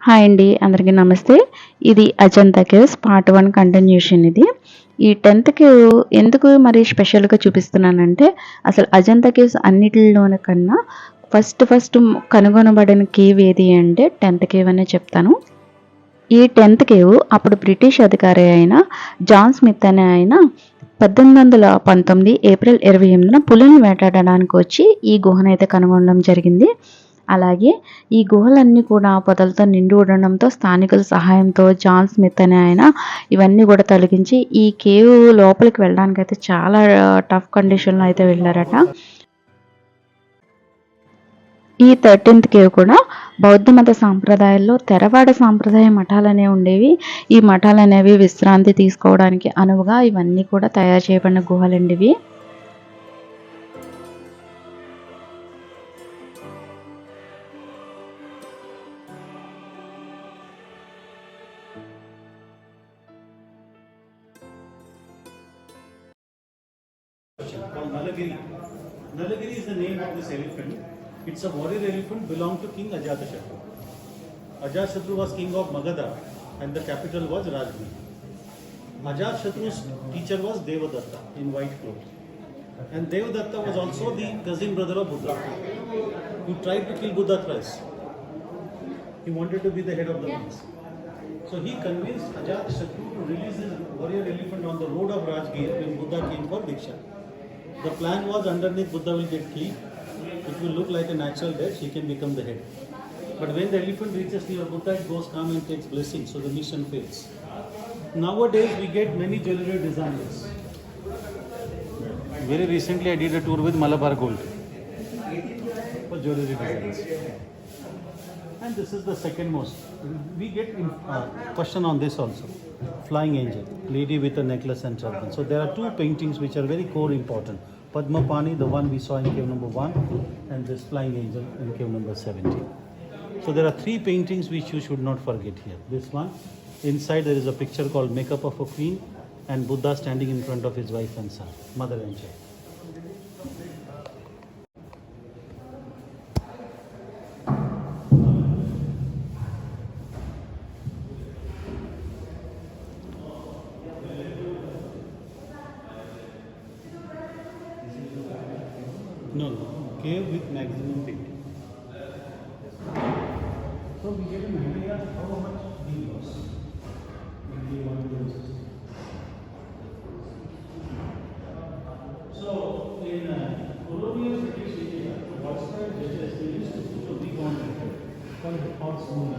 Hi అండి, అందరికీ నమస్తే. ఇది అజంతా కేవ్స్ పార్ట్ 1 కంటిన్యూషన్ ఇది. ఈ 10th కేవ్ ఎందుకు మరి స్పెషల్‌గా చూపిస్తున్నానంటే, అసలు అజంతా కేవ్స్ అన్నిటిలోని కన్నా ఫస్ట్ కనుగొనబడిన కేవ్ ఏది అంటే 10th కేవ్ అనే చెప్తాను. ఈ 10th కేవ్ అప్పుడు బ్రిటిష్ అధికారి అయిన జాన్ స్మిత్ అనే ఆయన 1819 ఏప్రిల్ 28న పులిని వేటాడడానికి వచ్చి ఈ గుహనైతే కనుగొనడం జరిగింది. అలాగే ఈ గుహలన్నీ కూడా పొదలతో నిండి ఉండడంతో స్థానికుల సహాయంతో జాన్ స్మిత్ అనే ఆయన ఇవన్నీ కూడా తొలగించి ఈ కేవ్ లోపలికి వెళ్ళడానికి అయితే చాలా టఫ్ కండిషన్లో అయితే వెళ్ళారట. ఈ 13th కేవ్ కూడా బౌద్ధ మత సాంప్రదాయాల్లో తెరవాడ సాంప్రదాయ మఠాలు అనేవి ఉండేవి. ఈ మఠాలు అనేవి విశ్రాంతి తీసుకోవడానికి అనువుగా ఇవన్నీ కూడా తయారు చేయబడిన గుహలండి ఇవి. Called Nalagiri. Nalagiri is the name of this elephant. It's a warrior elephant belonged to King Ajantha. Ajantha was king of Magadha and the capital was Rajgir. Ajantha's teacher was Devadatta in white cloth. And Devadatta was also the cousin brother of Buddha, who tried to kill Buddha twice. He wanted to be the head of the monks. So he convinced Ajantha to release his warrior elephant on the road of Rajgir when Buddha came for Diksha. The plan was underneath Buddha will get killed. It will look like a natural death. He can become the head. But when the elephant reaches near Buddha, it goes calm and takes blessing. So the mission fails. Nowadays we get many jewelry designers. Very recently I did a tour with Malabar Gold for jewelry designs. And this is the second most. We get question on this also. Flying angel, lady with a necklace and turban. So there are two paintings which are very core important. Padma Pani, the one we saw in cave number 1, and this flying angel in cave number 17. So there are three paintings which you should not forget here. This one, inside there is a picture called Makeup of a Queen and Buddha standing in front of his wife and son, mother and child. No, cave with maximum painting. So we get an idea how much we lost when we want to use this. So in colonial British India, Watchtower judges they used to put a big on it called the horse moon.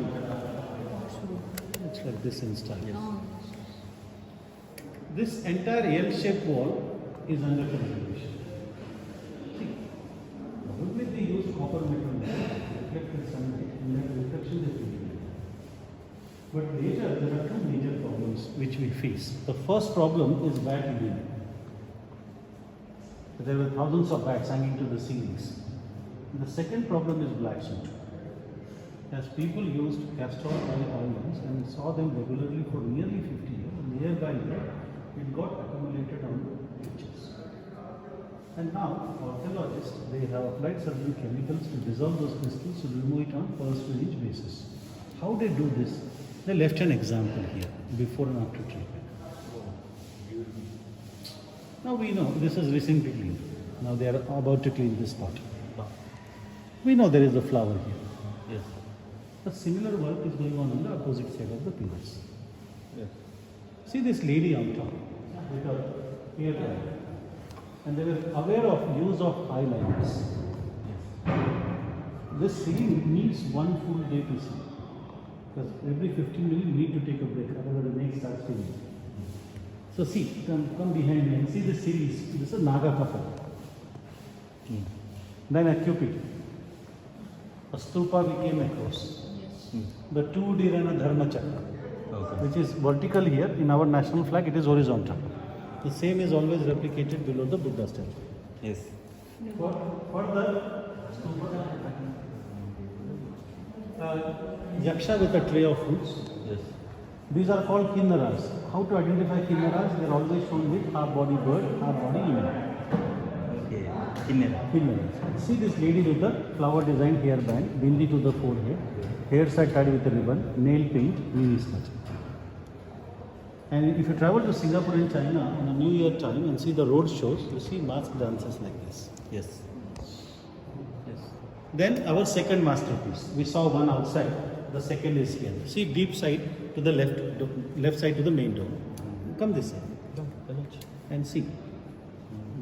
It's like this in style. This entire L-shaped wall is under construction. Originally they used copper metal reflected sunlight and that reflection is visible. But later there are two major problems which we face. The first problem is bat eating. There were thousands of bats hanging to the ceilings. The second problem is black soot. As people used castor oil oils and saw them regularly for nearly 50 years, nearby year, it got accumulated on the beaches. And now, archaeologists, they have applied certain chemicals to dissolve those crystals to remove it on first-stage basis. How they do this? They left an example here, before and after treatment. Now we know this is recently cleaned. Now they are about to clean this part. We know there is a flower here. Yes. A similar work is going on the opposite side of the pillars. Yes. See this lady on top with her hair dryer. And they were aware of use of eyeliners. Yes. This ceiling needs one full day to see. Because every 15 minutes you need to take a break, otherwise the next starts to leave. So see, come behind me and see the series. This is Naga Kapha. Then a cupid. A stupa became a cross. The two deer and a dharma chakra. Okay. Which is vertical here. In our national flag it is horizontal. The same is always replicated below the Buddha statue. Yes. Further, yaksha with a tray of foods. Yes. These are called kinnaras. How to identify kinnaras? They are always shown with half body bird, half body human. Okay. Kinnera. See this lady with the flower design hairband, bindi to the forehead, hairs are tied with a ribbon, nail paint, mini skirt. And if you travel to Singapore and China on a New Year time and see the road shows, you see mask dances like this. Yes. Then our second masterpiece. We saw one outside. The second is here. See deep side to the left side to the main door. Come this side and see.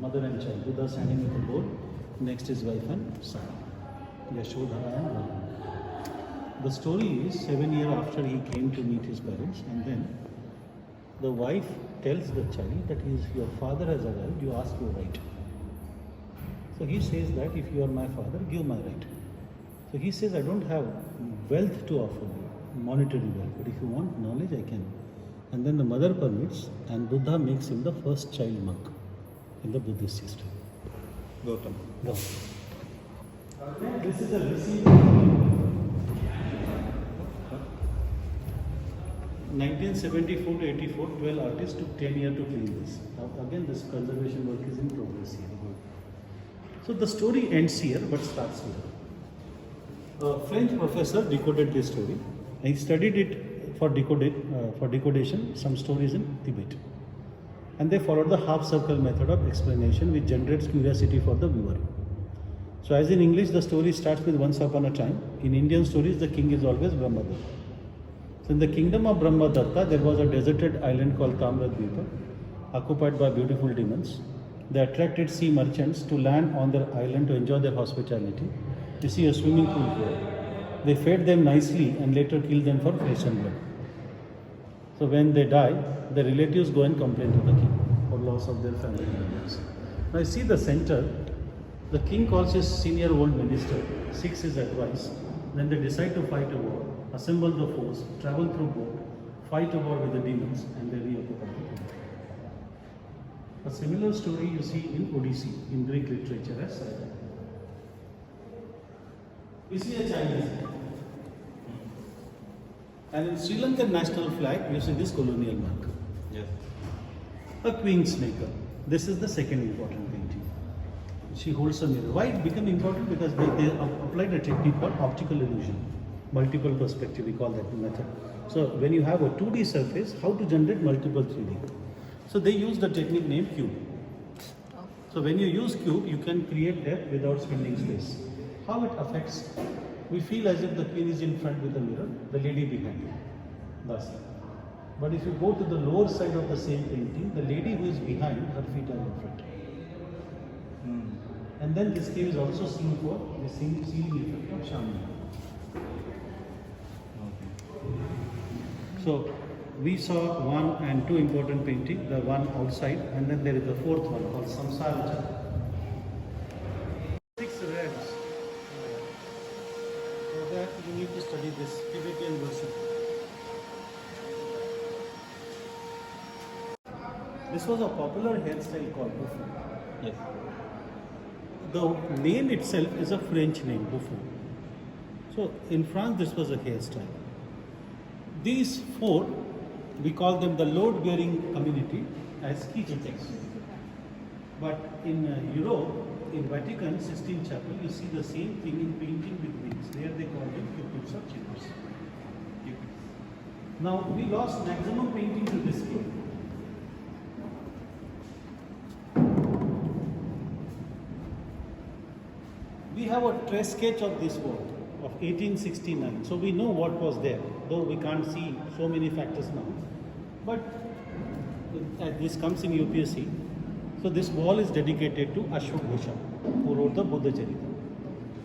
Mother and child. Buddha standing with the board. Next is wife and son. Yashodhara and Rama. The story is 7 years after he came to meet his parents, and then the wife tells the child that your father has arrived, you ask your right. So he says that if you are my father, give my right. So he says, I don't have wealth to offer you, monetary wealth, but if you want knowledge, I can. And then the mother permits, and Buddha makes him the first child monk in the Buddhist system. Gautam. This is a received 1974 to 84, 12 artists took 10 years to clean this. Now, again, this conservation work is in progress here. So the story ends here, but starts here. A French professor decoded this story. He studied it for decodation, some stories in Tibet. And they followed the half circle method of explanation, which generates curiosity for the viewer. So as in English, the story starts with once upon a time. In Indian stories, the king is always Brahmadatta. So in the kingdom of Brahmadatta, there was a deserted island called Tamradvipa, occupied by beautiful demons. They attracted sea merchants to land on their island to enjoy their hospitality. You see a swimming pool here. They fed them nicely and later killed them for flesh and blood. So when they die, the relatives go and complain to the king for loss of their family members. Now you see the center, the king calls his senior old minister, seeks his advice. Then they decide to fight a war, assemble the force, travel through boat, fight a war with the demons, and they reoccupy the kingdom. A similar story you see in Odyssey, in Greek literature as Saga. We see a Chinese. And in Sri Lankan national flag, you see this colonial mark. Yes. A queen's maker. This is the second important painting. She holds a mirror. Why it became important? Because they applied a technique called optical illusion. Multiple perspective, we call that method. So when you have a 2D surface, how to generate multiple 3D? So they use the technique named cube. So when you use cube, you can create depth without spending space. How it affects? We feel as if the queen is in front with the mirror, the lady behind. Thus. But if you go to the lower side of the same painting, the lady who is behind, her feet are in front. And then this cave is also seen for the ceiling effect of Shamli. So we saw 1 and 2 important painting, the one outside, and then there is the fourth one called Samsara. 6 reds. For that you need to study this Tibetan version. This was a popular hairstyle called bouffon. Yes. The name itself is a French name, bouffon. So in France, this was a hairstyle. These 4, we call them the load-bearing community as quichetecs. But in Europe, in Vatican, Sistine Chapel, you see the same thing in painting with wings. There they call them cupids or chippers. Now we lost maximum painting to this scale. We have a trace sketch of this work of 1869. So we know what was there, though we can't see so many factors now. But this comes in UPSC. So this wall is dedicated to Ashwagosha, who wrote the Buddha Charita.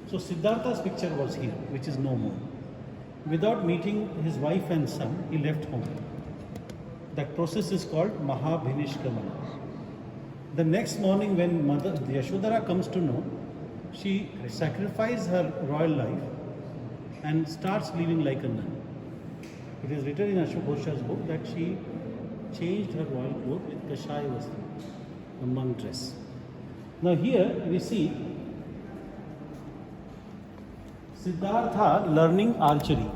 So Siddhartha's picture was here, which is no more. Without meeting his wife and son, he left home. That process is called Mahabhinishkamana. The next morning when Mother Yashodhara comes to know, she sacrifices her royal life and starts living like a nun. It is written in Ashwagosha's book that she changed her royal clothes with Kashaya Vastra, a monk dress. Now here we see Siddhartha learning archery.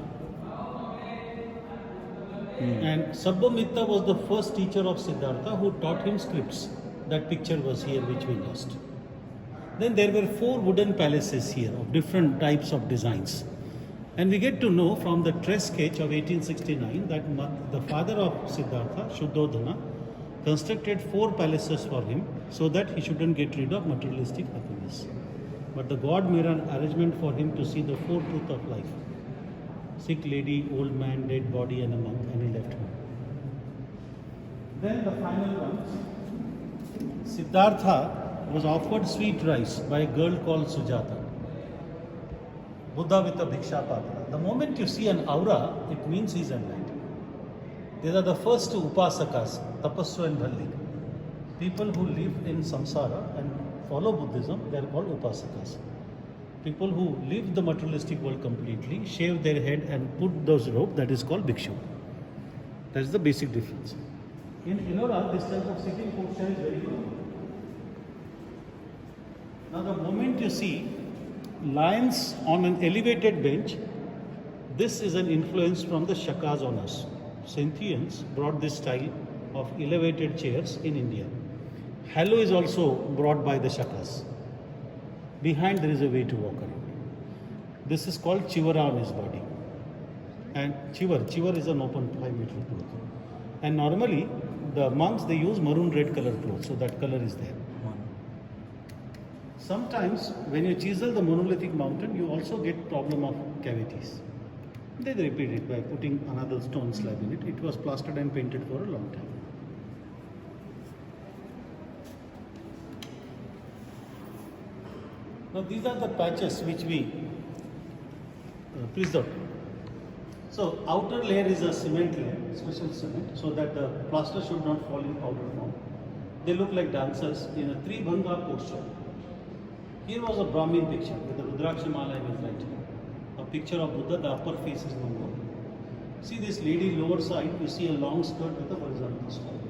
And Sabbamitra was the first teacher of Siddhartha who taught him scripts. That picture was here which we lost. Then there were 4 wooden palaces here of different types of designs. And we get to know from the dress sketch of 1869 that the father of Siddhartha, Shuddhodana, constructed 4 palaces for him so that he shouldn't get rid of materialistic happiness. But the god made an arrangement for him to see the 4 truths of life: sick lady, old man, dead body, and a monk, and he left home. Then the final one, Siddhartha was offered sweet rice by a girl called Sujata. Buddha with a bhiksha patra. The moment you see an aura, it means he's enlightened. These are the first 2 upasakas, Tapassu and Dhalli. People who live in samsara and follow Buddhism, they are called upasakas. People who live the materialistic world completely, shave their head and put those robe, that is called bhikshu. That is the basic difference. In Ellora, this type of sitting posture is very common. Now the moment you see lions on an elevated bench, this is an influence from the Shakas on us. Scythians brought this style of elevated chairs in India. Halo is also brought by the Shakas. Behind there is a way to walk around. This is called chivara on his body. And chivar is an open 5-meter cloth. And normally the monks, they use maroon red color clothes, so that color is there. Sometimes when you chisel the monolithic mountain, you also get problem of cavities. They repeat it by putting another stone slab in it. It was plastered and painted for a long time. Now these are the patches which we, please don't. So outer layer is a cement layer, special cement, so that the plaster should not fall in powder form. They look like dancers in a Tribhanga posture. Here was a Brahmin picture with the Rudraksha mala in his right hand. A picture of Buddha, the upper face is no more. See this lady lower side, you see a long skirt with a horizontal skirt.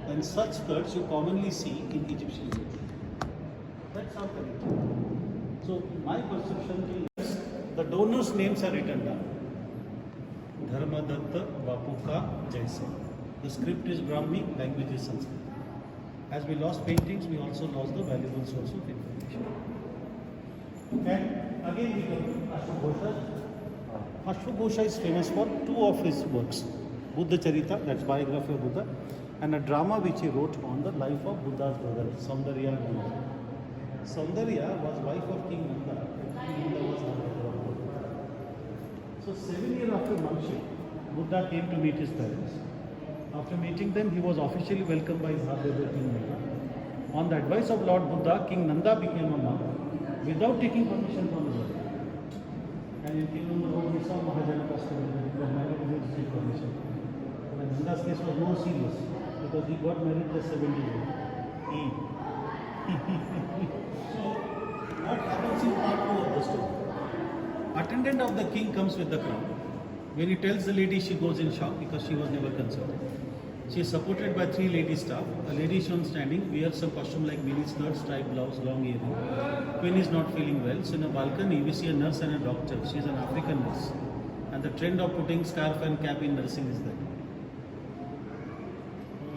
And such skirts you commonly see in Egyptian literature. That's how connected. So my perception is the donors' names are written down. Dharmadatta Bapuka Jaise. The script is Brahmi, language is Sanskrit. As we lost paintings, we also lost the valuable source of information. And again we come to Ashwagosha. Ashwagosha is famous for 2 of his works. Buddha Charita, that's biography of Buddha, and a drama which he wrote on the life of Buddha's brother, Saundarya and Nanda. Saundarya was wife of King Nanda, and King Nanda was her brother. So 7 years after monship, Buddha came to meet his parents. After meeting them, he was officially welcomed by his half-brother King Nanda. On the advice of Lord Buddha, King Nanda became a monk without taking permission from his brother. And in King Nanda wrote this on Mahajana custom that he was married without taking permission. And Nanda's case was more serious because he got married just 70 years. So, what happens in part 2 of the story? Attendant of the king comes with the crown. When he tells the lady, she goes in shock because she was never consulted. She is supported by 3 lady staff. A lady shown standing wears some costume like mini skirt, striped blouse, long earring. Queen is not feeling well. So in a balcony, we see a nurse and a doctor. She is an African nurse. And the trend of putting scarf and cap in nursing is there.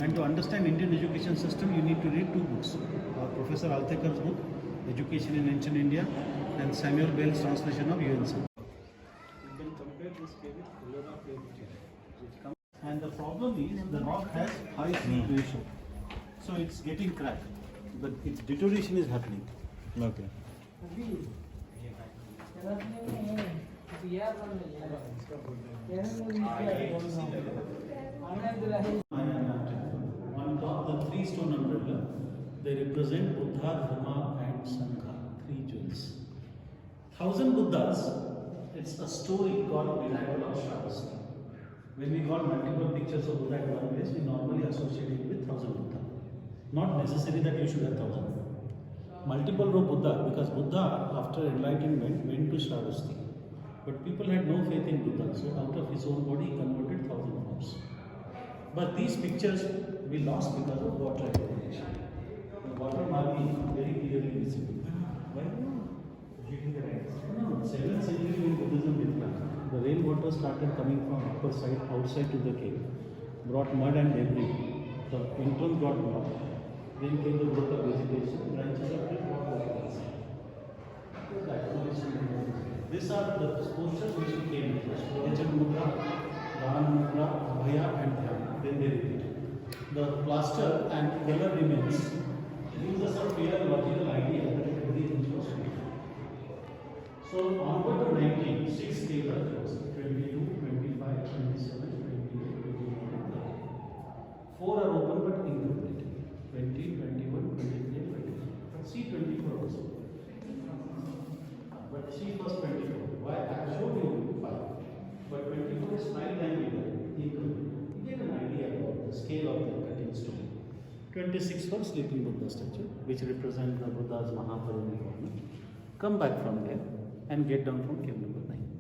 And to understand Indian education system, you need to read 2 books. Professor Altekar's book, Education in Ancient India, and Samuel Bell's translation of UNC. You can compare this cave with Ellora cave here. And the problem is the rock has high silt ratio. So it's getting cracked. But its deterioration is happening. Okay. On top the 3 stone umbrella, they represent Buddha, Dharma and Sangha, 3 jewels. 1000 Buddhas, it's a story called Miracle of Shravasti. When we got multiple pictures of Buddha at one place, we normally associate it with 1000 Buddha. Not necessary that you should have 1000. Multiple row Buddha, because Buddha after enlightenment went to Shravasti. But people had no faith in Buddha, so out of his own body he converted 1000 forms. But these pictures we lost because of water accumulation. The water marking very clearly visible. Why? No, 7th century when Buddhism declined, the rainwater started coming from upper side outside to the cave, brought mud and debris. The entrance got blocked. Then came the growth of vegetation, branches of trees brought water inside. These are the postures which we came with. Vajra Mudra, Dan Mudra, Abhaya and Dhyan. Then they repeat. The plaster and color remains gives us a clear logical idea that everything was real. So onward to 19, 6 days are closed. 22, 25, 27, 28, 29, and 30. 4 are open but incomplete. 20, 21, 23, 24. But see 24 also. But see first 24. Why? I have shown you 5. But 24 is 5 times bigger, incomplete. You get an idea about the scale of the cutting stone. 26 for sleeping Buddha statue, which represent the Buddha's Mahaparinirvana. Come back from there and get down from cave number 9.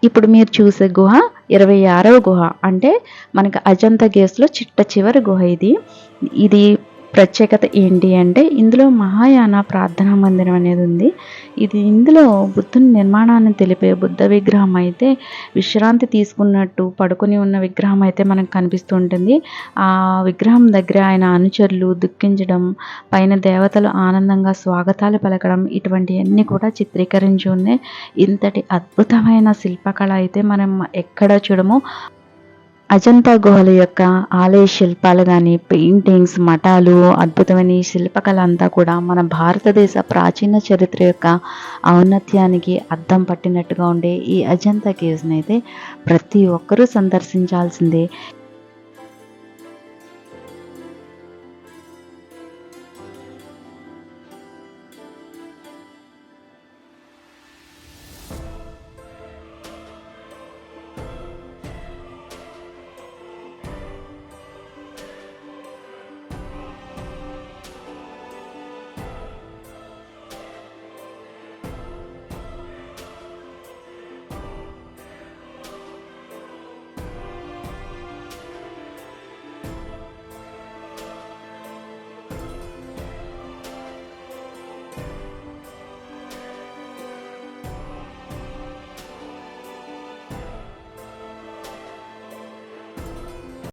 ఇప్పుడు మీరు చూసే గుహ 26వ గుహ. అంటే మనకి అజంతా కేవ్స్లో చిట్ట చివరి గుహ ఇది. ఇది ప్రత్యేకత ఏంటి అంటే ఇందులో మహాయాన ప్రార్థనా మందిరం అనేది ఉంది. ఇందులో బుద్ధుని నిర్మాణాన్ని తెలిపే బుద్ధ విగ్రహం అయితే విశ్రాంతి తీసుకున్నట్టు పడుకొని ఉన్న విగ్రహం అయితే మనకు కనిపిస్తూ ఉంటుంది. ఆ విగ్రహం దగ్గర ఆయన అనుచరులు దుఃఖించడం, పైన దేవతలు ఆనందంగా స్వాగతాలు పలకడం, ఇటువంటివన్నీ కూడా చిత్రీకరించి ఉన్నాయి. ఇంతటి అద్భుతమైన శిల్పకళ అయితే మనం ఎక్కడ చూడము. అజంతా గుహల యొక్క ఆలయ శిల్పాలు కానీ, పెయింటింగ్స్, మఠాలు, అద్భుతమైన ఈ శిల్పకళ అంతా కూడా మన భారతదేశ ప్రాచీన చరిత్ర యొక్క ఔన్నత్యానికి అద్దం పట్టినట్టుగా ఉండే ఈ అజంతా కేవ్స్ని అయితే ప్రతి ఒక్కరూ సందర్శించాల్సిందే.